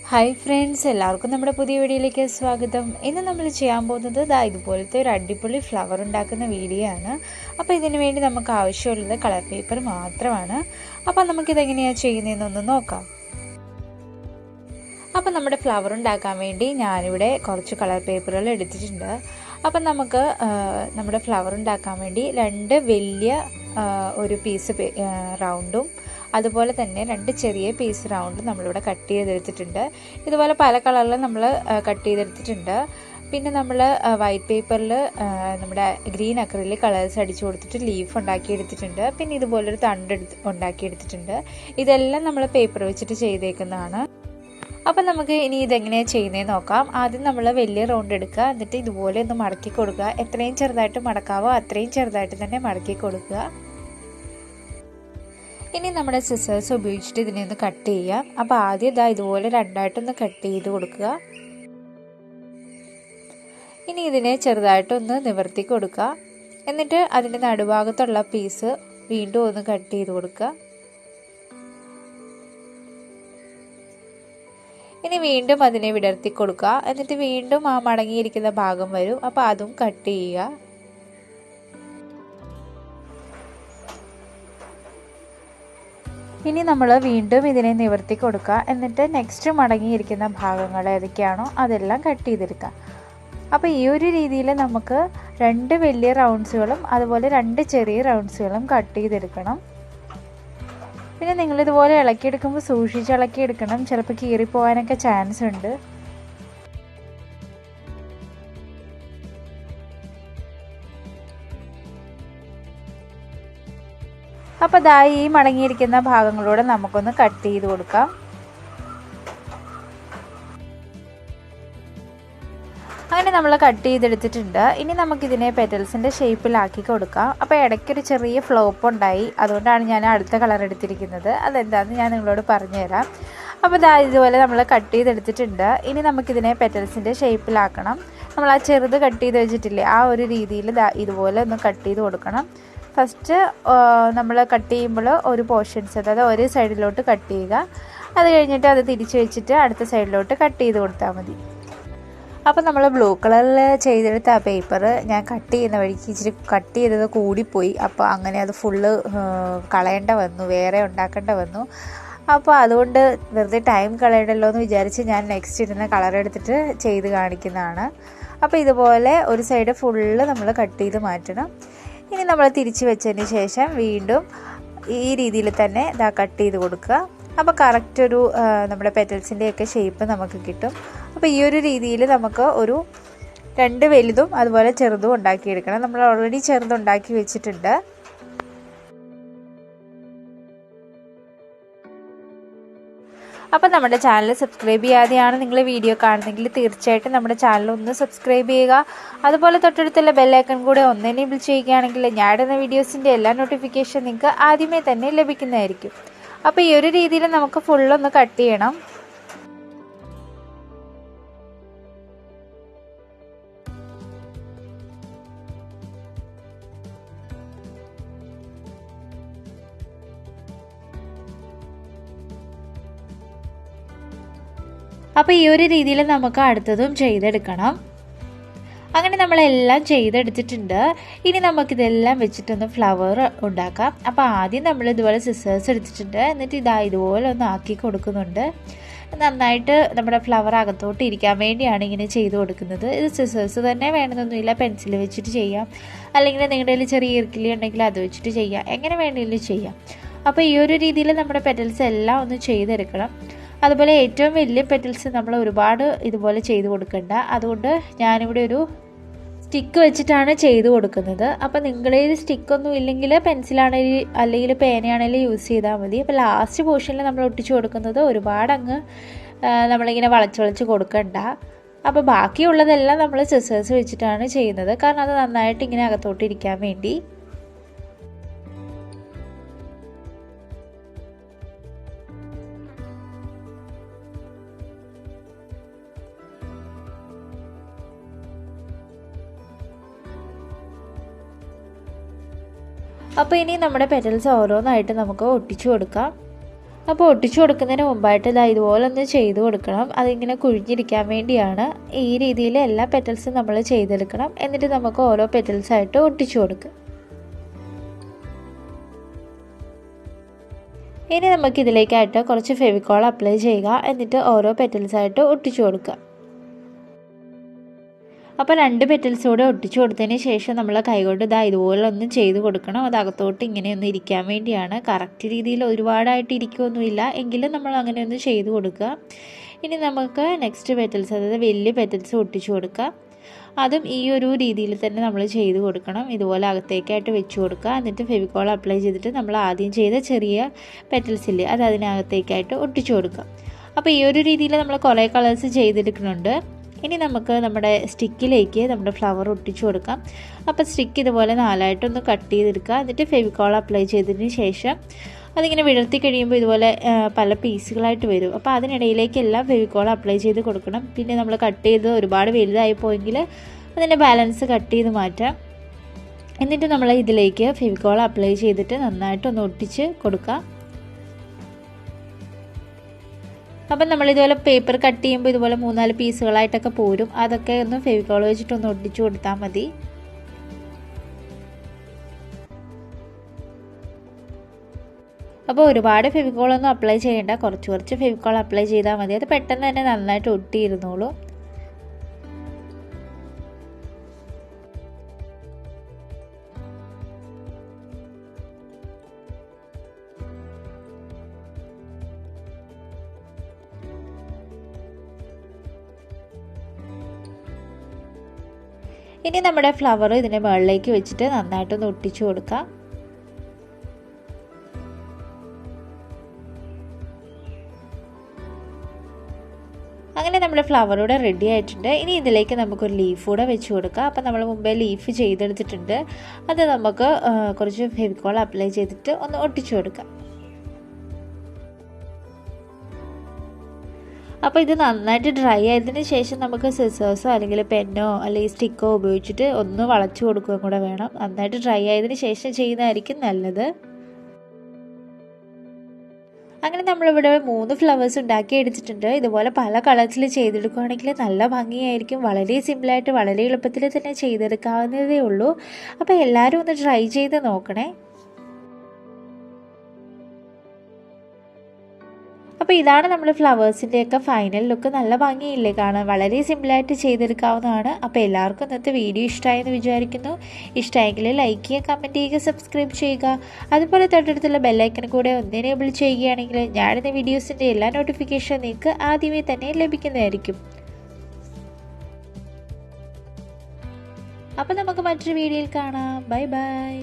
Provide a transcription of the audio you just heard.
Hi friends, എല്ലാവർക്കും നമ്മുടെ പുതിയ വീഡിയോയിലേക്ക് സ്വാഗതം. ഇന്ന് നമ്മൾ ചെയ്യാൻ പോകുന്നത് ഇതുപോലത്തെ ഒരു അടിപൊളി ഫ്ലവർ ഉണ്ടാക്കുന്ന വീഡിയോ ആണ്. അപ്പോൾ ഇതിനു വേണ്ടി നമുക്ക് ആവശ്യമുള്ളത് കളർ പേപ്പർ മാത്രമാണ്. അപ്പോൾ നമുക്കിതെങ്ങനെയാണ് ചെയ്യുന്നതെന്നൊന്ന് നോക്കാം. അപ്പോൾ നമ്മുടെ ഫ്ലവർ ഉണ്ടാക്കാൻ വേണ്ടി ഞാനിവിടെ കുറച്ച് കളർ പേപ്പറുകൾ എടുത്തിട്ടുണ്ട്. അപ്പം നമുക്ക് നമ്മുടെ ഫ്ലവർ ഉണ്ടാക്കാൻ വേണ്ടി രണ്ട് വലിയ ഒരു പീസ് റൗണ്ടും അതുപോലെ തന്നെ രണ്ട് ചെറിയ പീസ് റൗണ്ട് നമ്മളിവിടെ കട്ട് ചെയ്തെടുത്തിട്ടുണ്ട്. ഇതുപോലെ പല കളറിൽ നമ്മൾ കട്ട് ചെയ്തെടുത്തിട്ടുണ്ട്. പിന്നെ നമ്മൾ വൈറ്റ് പേപ്പറിൽ നമ്മുടെ ഗ്രീൻ അക്രിലിക് കളേഴ്സ് അടിച്ചു കൊടുത്തിട്ട് ലീഫ് ഉണ്ടാക്കിയെടുത്തിട്ടുണ്ട്. പിന്നെ ഇതുപോലൊരു തണ്ട് ഉണ്ടാക്കിയെടുത്തിട്ടുണ്ട്. ഇതെല്ലാം നമ്മൾ പേപ്പർ വെച്ചിട്ട് ചെയ്തേക്കുന്നതാണ്. അപ്പം നമുക്ക് ഇനി ഇതെങ്ങനെയാണ് ചെയ്യുന്നതെന്ന് നോക്കാം. ആദ്യം നമ്മൾ വലിയ റൗണ്ട് എടുക്കുക, എന്നിട്ട് ഇതുപോലെ ഒന്ന് മടക്കി കൊടുക്കുക. എത്രയും ചെറുതായിട്ട് മടക്കാവോ അത്രയും ചെറുതായിട്ട് തന്നെ മടക്കി കൊടുക്കുക. ഇനി നമ്മുടെ സിസേഴ്സ് ഉപയോഗിച്ചിട്ട് ഇതിനെ ഒന്ന് കട്ട് ചെയ്യാം. അപ്പോൾ ആദ്യം ഇതുപോലെ രണ്ടായിട്ടൊന്ന് കട്ട് ചെയ്ത് കൊടുക്കുക. ഇനി ഇതിനെ ചെറുതായിട്ടൊന്ന് നിവർത്തി കൊടുക്കുക. എന്നിട്ട് അതിൻ്റെ നടുഭാഗത്തുള്ള പീസ് വീണ്ടും ഒന്ന് കട്ട് ചെയ്ത് കൊടുക്കുക. ഇനി വീണ്ടും അതിനെ വിടർത്തി കൊടുക്കുക. എന്നിട്ട് വീണ്ടും ആ മടങ്ങിയിരിക്കുന്ന ഭാഗം വരും. അപ്പോൾ അതും കട്ട് ചെയ്യുക. ഇനി നമ്മൾ വീണ്ടും ഇതിനെ നിവർത്തി കൊടുക്കുക. എന്നിട്ട് നെക്സ്റ്റ് മടങ്ങിയിരിക്കുന്ന ഭാഗങ്ങൾ ഏതൊക്കെയാണോ അതെല്ലാം കട്ട് ചെയ്തെടുക്കുക. അപ്പോൾ ഈ ഒരു രീതിയിൽ നമുക്ക് രണ്ട് വലിയ റൗണ്ട്സുകളും അതുപോലെ രണ്ട് ചെറിയ റൗണ്ട്സുകളും കട്ട് ചെയ്തെടുക്കണം. പിന്നെ നിങ്ങളിതുപോലെ ഇളക്കിയെടുക്കുമ്പോൾ സൂക്ഷിച്ച് ഇളക്കിയെടുക്കണം. ചിലപ്പോൾ കീറിപ്പോകാനൊക്കെ ചാൻസ് ഉണ്ട്. അപ്പോൾ ഈ മടങ്ങിയിരിക്കുന്ന ഭാഗങ്ങളൂടെ നമുക്കൊന്ന് കട്ട് ചെയ്ത് കൊടുക്കാം. അങ്ങനെ നമ്മൾ കട്ട് ചെയ്തെടുത്തിട്ടുണ്ട്. ഇനി നമുക്കിതിനെ പെറ്റൽസിൻ്റെ ഷേപ്പിലാക്കി കൊടുക്കാം. അപ്പോൾ ഇടയ്ക്കൊരു ചെറിയ ഫ്ലോപ്പ് ഉണ്ടായി, അതുകൊണ്ടാണ് ഞാൻ അടുത്ത കളർ എടുത്തിരിക്കുന്നത്. അതെന്താണെന്ന് ഞാൻ നിങ്ങളോട് പറഞ്ഞുതരാം. അപ്പോൾ ഇതുപോലെ നമ്മൾ കട്ട് ചെയ്തെടുത്തിട്ടുണ്ട്. ഇനി നമുക്കിതിനെ പെറ്റൽസിൻ്റെ ഷേപ്പിലാക്കണം. നമ്മൾ ആ ചെറുത് കട്ട് ചെയ്ത് വെച്ചിട്ടില്ലേ, ആ ഒരു രീതിയിൽ ഇതുപോലെ ഒന്ന് കട്ട് ചെയ്ത് കൊടുക്കണം. ഫസ്റ്റ് നമ്മൾ കട്ട് ചെയ്യുമ്പോൾ ഒരു പോർഷൻസ്, അതായത് ഒരു സൈഡിലോട്ട് കട്ട് ചെയ്യുക. അത് കഴിഞ്ഞിട്ട് അത് തിരിച്ച് വെച്ചിട്ട് അടുത്ത സൈഡിലോട്ട് കട്ട് ചെയ്ത് കൊടുത്താൽ മതി. അപ്പോൾ നമ്മൾ ബ്ലൂ കളറിൽ ചെയ്തെടുത്ത ആ പേപ്പർ ഞാൻ കട്ട് ചെയ്യുന്ന വഴിക്ക് ഇച്ചിരി കട്ട് ചെയ്തത് കൂടിപ്പോയി. അപ്പോൾ അങ്ങനെ അത് ഫുള്ള് കളയേണ്ട വന്നു, വേറെ ഉണ്ടാക്കേണ്ട വന്നു. അപ്പോൾ അതുകൊണ്ട് വെറുതെ ടൈം കളയണ്ടല്ലോ എന്ന് വിചാരിച്ച് ഞാൻ നെക്സ്റ്റ് ഇടുന്ന കളർ എടുത്തിട്ട് ചെയ്ത് കാണിക്കുന്നതാണ്. അപ്പോൾ ഇതുപോലെ ഒരു സൈഡ് ഫുള്ള് നമ്മൾ കട്ട് ചെയ്ത് മാറ്റണം. ഇനി നമ്മൾ തിരിച്ച് വെച്ചതിന് ശേഷം വീണ്ടും ഈ രീതിയിൽ തന്നെ കട്ട് ചെയ്ത് കൊടുക്കുക. അപ്പോൾ കറക്റ്റ് ഒരു നമ്മുടെ പെറ്റൽസിൻ്റെയൊക്കെ ഷേപ്പ് നമുക്ക് കിട്ടും. അപ്പോൾ ഈ ഒരു രീതിയിൽ നമുക്ക് ഒരു രണ്ട് വലുതും അതുപോലെ ചെറുതും ഉണ്ടാക്കിയെടുക്കണം. നമ്മൾ ഓൾറെഡി ചെറുതുണ്ടാക്കി വെച്ചിട്ടുണ്ട്. അപ്പോൾ നമ്മുടെ ചാനൽ സബ്സ്ക്രൈബ് ചെയ്യാതെയാണ് നിങ്ങൾ വീഡിയോ കാണുന്നതെങ്കിൽ തീർച്ചയായിട്ടും നമ്മുടെ ചാനൽ ഒന്ന് സബ്സ്ക്രൈബ് ചെയ്യുക. അതുപോലെ തൊട്ടടുത്തുള്ള ബെല്ലൈക്കൺ കൂടെ ഒന്ന് എനേബിൾ ചെയ്യുകയാണെങ്കിൽ ഞാൻ ഇടുന്ന വീഡിയോസിൻ്റെ എല്ലാ നോട്ടിഫിക്കേഷൻ നിങ്ങൾക്ക് ആദ്യമേ തന്നെ ലഭിക്കുന്നതായിരിക്കും. അപ്പോൾ ഈ ഒരു രീതിയിൽ നമുക്ക് ഫുള്ളൊന്ന് കട്ട് ചെയ്യണം. അപ്പോൾ ഈ ഒരു രീതിയിൽ നമുക്ക് അടുത്തതും ചെയ്തെടുക്കണം. അങ്ങനെ നമ്മളെല്ലാം ചെയ്തെടുത്തിട്ടുണ്ട്. ഇനി നമുക്കിതെല്ലാം വെച്ചിട്ടൊന്ന് ഫ്ലവർ ഉണ്ടാക്കാം. അപ്പോൾ ആദ്യം നമ്മൾ ഇതുപോലെ സിസേഴ്സ് എടുത്തിട്ടുണ്ട്. എന്നിട്ട് ഇതുപോലെ ഒന്ന് ആക്കി കൊടുക്കുന്നുണ്ട്. നന്നായിട്ട് നമ്മുടെ ഫ്ലവർ അകത്തോട്ട് ഇരിക്കാൻ വേണ്ടിയാണ് ഇങ്ങനെ ചെയ്ത് കൊടുക്കുന്നത്. ഇത് സിസേഴ്സ് തന്നെ വേണമെന്നൊന്നുമില്ല, പെൻസിൽ വെച്ചിട്ട് ചെയ്യാം, അല്ലെങ്കിൽ നിങ്ങളുടെ കയ്യിൽ ചെറിയ ഇർക്കിലി ഉണ്ടെങ്കിൽ അത് വെച്ചിട്ട് ചെയ്യാം, എങ്ങനെ വേണമെങ്കിലും ചെയ്യാം. അപ്പോൾ ഈ ഒരു രീതിയിൽ നമ്മുടെ പെറ്റൽസ് എല്ലാം ഒന്ന് ചെയ്തെടുക്കണം. അതുപോലെ ഏറ്റവും വലിയ പെറ്റൽസ് നമ്മൾ ഒരുപാട് ഇതുപോലെ ചെയ്ത് കൊടുക്കണ്ട. അതുകൊണ്ട് ഞാനിവിടെ ഒരു സ്റ്റിക്ക് വെച്ചിട്ടാണ് ചെയ്ത് കൊടുക്കുന്നത്. അപ്പോൾ നിങ്ങളുടെ സ്റ്റിക്കൊന്നും ഇല്ലെങ്കിൽ പെൻസിലാണെങ്കിൽ അല്ലെങ്കിൽ പേനയാണെങ്കിലും യൂസ് ചെയ്താൽ മതി. അപ്പോൾ ലാസ്റ്റ് പോർഷനിൽ നമ്മൾ ഒട്ടിച്ച് കൊടുക്കുന്നത് ഒരുപാട് നമ്മളിങ്ങനെ വളച്ച് കൊടുക്കണ്ട. അപ്പോൾ ബാക്കിയുള്ളതെല്ലാം നമ്മൾ സിസേഴ്സ് വെച്ചിട്ടാണ് ചെയ്യുന്നത്, കാരണം അത് നന്നായിട്ട് ഇങ്ങനെ അകത്തോട്ട് ഇരിക്കാൻ വേണ്ടി. അപ്പോൾ ഇനി നമ്മുടെ പെറ്റൽസ് ഓരോന്നായിട്ട് നമുക്ക് ഒട്ടിച്ചു കൊടുക്കാം. അപ്പോൾ ഒട്ടിച്ചു കൊടുക്കുന്നതിന് മുമ്പായിട്ട് ഇതാ ഇതുപോലെ ഒന്ന് ചെയ്ത് കൊടുക്കണം. അതിങ്ങനെ കുഴിഞ്ഞിരിക്കാൻ വേണ്ടിയാണ്. ഈ രീതിയിൽ എല്ലാ പെറ്റൽസും നമ്മൾ ചെയ്തെടുക്കണം. എന്നിട്ട് നമുക്ക് ഓരോ പെറ്റൽസായിട്ട് ഒട്ടിച്ചു കൊടുക്കുക. ഇനി നമുക്ക് ഇതിലേക്കായിട്ട് കുറച്ച് ഫെവിക്കോൾ അപ്ലൈ ചെയ്യുക. എന്നിട്ട് ഓരോ പെറ്റൽസായിട്ട് ഒട്ടിച്ചു കൊടുക്കുക. അപ്പോൾ 2 പെറ്റൽസ് കൂടെ ഒട്ടിച്ചു കൊടുത്തതിന് ശേഷം നമ്മൾ കൈകൊണ്ട് ഇതാ ഇതുപോലെ ഒന്ന് ചെയ്ത് കൊടുക്കണം. അത് അകത്തോട്ട് ഇങ്ങനെ ഒന്ന് ഇരിക്കാൻ വേണ്ടിയാണ്. കറക്റ്റ് രീതിയിൽ ഒരുപാടായിട്ട് ഇരിക്കുകയൊന്നുമില്ല, എങ്കിലും നമ്മൾ അങ്ങനെ ഒന്ന് ചെയ്ത് കൊടുക്കുക. ഇനി നമുക്ക് നെക്സ്റ്റ് പെറ്റൽസ്, അതായത് വലിയ പെറ്റൽസ് ഒട്ടിച്ചു കൊടുക്കുക. അതും ഈ ഒരു രീതിയിൽ തന്നെ നമ്മൾ ചെയ്ത് കൊടുക്കണം. ഇതുപോലെ അകത്തേക്കായിട്ട് വെച്ച് കൊടുക്കുക. എന്നിട്ട് ഫെവിക്കോൾ അപ്ലൈ ചെയ്തിട്ട് നമ്മൾ ആദ്യം ചെയ്ത ചെറിയ പെറ്റൽസില്ലേ അത് അതിനകത്തേക്കായിട്ട് ഒട്ടിച്ചു കൊടുക്കുക. അപ്പോൾ ഈ ഒരു രീതിയിൽ നമ്മൾ കുറേ കളേഴ്സ് ചെയ്തെടുക്കുന്നുണ്ട്. ഇനി നമുക്ക് നമ്മുടെ സ്റ്റിക്കിലേക്ക് നമ്മുടെ ഫ്ലവർ ഒട്ടിച്ചു കൊടുക്കാം. അപ്പോൾ സ്റ്റിക്ക് ഇതുപോലെ 4ആയിട്ടൊന്ന് കട്ട് ചെയ്തെടുക്കുക. എന്നിട്ട് ഫെവിക്കോൾ അപ്ലൈ ചെയ്തതിന് ശേഷം അതിങ്ങനെ വിടർത്തി കഴിയുമ്പോൾ ഇതുപോലെ പല പീസുകളായിട്ട് വരും. അപ്പോൾ അതിനിടയിലേക്കെല്ലാം ഫെവിക്കോൾ അപ്ലൈ ചെയ്ത് കൊടുക്കണം. പിന്നെ നമ്മൾ കട്ട് ചെയ്ത് ഒരുപാട് വലുതായി പോയെങ്കിൽ അതിൻ്റെ ബാലൻസ് കട്ട് ചെയ്ത് മാറ്റാം. എന്നിട്ട് നമ്മൾ ഇതിലേക്ക് ഫെവിക്കോൾ അപ്ലൈ ചെയ്തിട്ട് നന്നായിട്ടൊന്ന് ഒട്ടിച്ച് കൊടുക്കുക. അപ്പം നമ്മളിതുപോലെ പേപ്പർ കട്ട് ചെയ്യുമ്പോൾ ഇതുപോലെ 3-4 പീസുകളായിട്ടൊക്കെ പോരും. അതൊക്കെ ഒന്ന് ഫെവിക്കോൾ വെച്ചിട്ടൊന്ന് ഒട്ടിച്ചു കൊടുത്താൽ മതി. അപ്പോൾ ഒരുപാട് ഫെവിക്കോളൊന്നും അപ്ലൈ ചെയ്യേണ്ട, കുറച്ച് ഫെവിക്കോൾ അപ്ലൈ ചെയ്താൽ മതി. അത് പെട്ടെന്ന് തന്നെ നന്നായിട്ട് ഒട്ടിയിരുന്നോളൂ. ഇനി നമ്മുടെ ഫ്ലവർ ഇതിൻ്റെ മുകളിലേക്ക് വെച്ചിട്ട് നന്നായിട്ടൊന്ന് ഒട്ടിച്ചു കൊടുക്കാം. അങ്ങനെ നമ്മുടെ ഫ്ലവർ കൂടെ റെഡി ആയിട്ടുണ്ട്. ഇനി ഇതിലേക്ക് നമുക്കൊരു ലീഫ് കൂടെ വെച്ച് കൊടുക്കാം. അപ്പോൾ നമ്മൾ മുമ്പേ ലീഫ് ചെയ്തെടുത്തിട്ടുണ്ട്. അത് നമുക്ക് കുറച്ച് ഫെവിക്കോൾ അപ്ലൈ ചെയ്തിട്ട് ഒന്ന് ഒട്ടിച്ചു കൊടുക്കാം. അപ്പോൾ ഇത് നന്നായിട്ട് ഡ്രൈ ആയതിന് ശേഷം നമുക്ക് സിസേഴ്സോ അല്ലെങ്കിൽ പെന്നോ അല്ലെങ്കിൽ സ്റ്റിക്കോ ഉപയോഗിച്ചിട്ട് ഒന്ന് വളച്ചു കൊടുക്കുകയും കൂടെ വേണം. നന്നായിട്ട് ഡ്രൈ ആയതിന് ശേഷം ചെയ്യുന്നതായിരിക്കും നല്ലത്. അങ്ങനെ നമ്മളിവിടെ 3 ഫ്ലവേഴ്സ് ഉണ്ടാക്കി എടുത്തിട്ടുണ്ട്. ഇതുപോലെ പല കളേഴ്സിൽ ചെയ്തെടുക്കുകയാണെങ്കിൽ നല്ല ഭംഗിയായിരിക്കും. വളരെ സിമ്പിളായിട്ട് വളരെ എളുപ്പത്തിൽ തന്നെ ചെയ്തെടുക്കാവുന്നതേ ഉള്ളൂ. അപ്പോൾ എല്ലാവരും ഒന്ന് ട്രൈ ചെയ്ത് നോക്കണേ. അപ്പോൾ ഇതാണ് നമ്മൾ ഫ്ലവേഴ്സിൻ്റെയൊക്കെ ഫൈനൽ ലുക്ക്. നല്ല ഭംഗിയില്ലേ കാണാൻ? വളരെ സിമ്പിളായിട്ട് ചെയ്തെടുക്കാവുന്നതാണ്. അപ്പോൾ എല്ലാവർക്കും ഇന്നത്തെ വീഡിയോ ഇഷ്ടമായെന്ന് വിചാരിക്കുന്നു. ഇഷ്ടമായെങ്കിൽ ലൈക്ക് ചെയ്യുക, കമൻറ്റ് ചെയ്യുക, സബ്സ്ക്രൈബ് ചെയ്യുക. അതുപോലെ തൊട്ടടുത്തുള്ള ബെല്ലൈക്കൺ കൂടെ ഒന്ന് എനേബിൾ ചെയ്യുകയാണെങ്കിൽ ഞാനിടുന്ന വീഡിയോസിൻ്റെ എല്ലാ നോട്ടിഫിക്കേഷനും നിങ്ങൾക്ക് ആദ്യമേ തന്നെ ലഭിക്കുന്നതായിരിക്കും. അപ്പോൾ നമുക്ക് മറ്റൊരു വീഡിയോയിൽ കാണാം. Bye bye.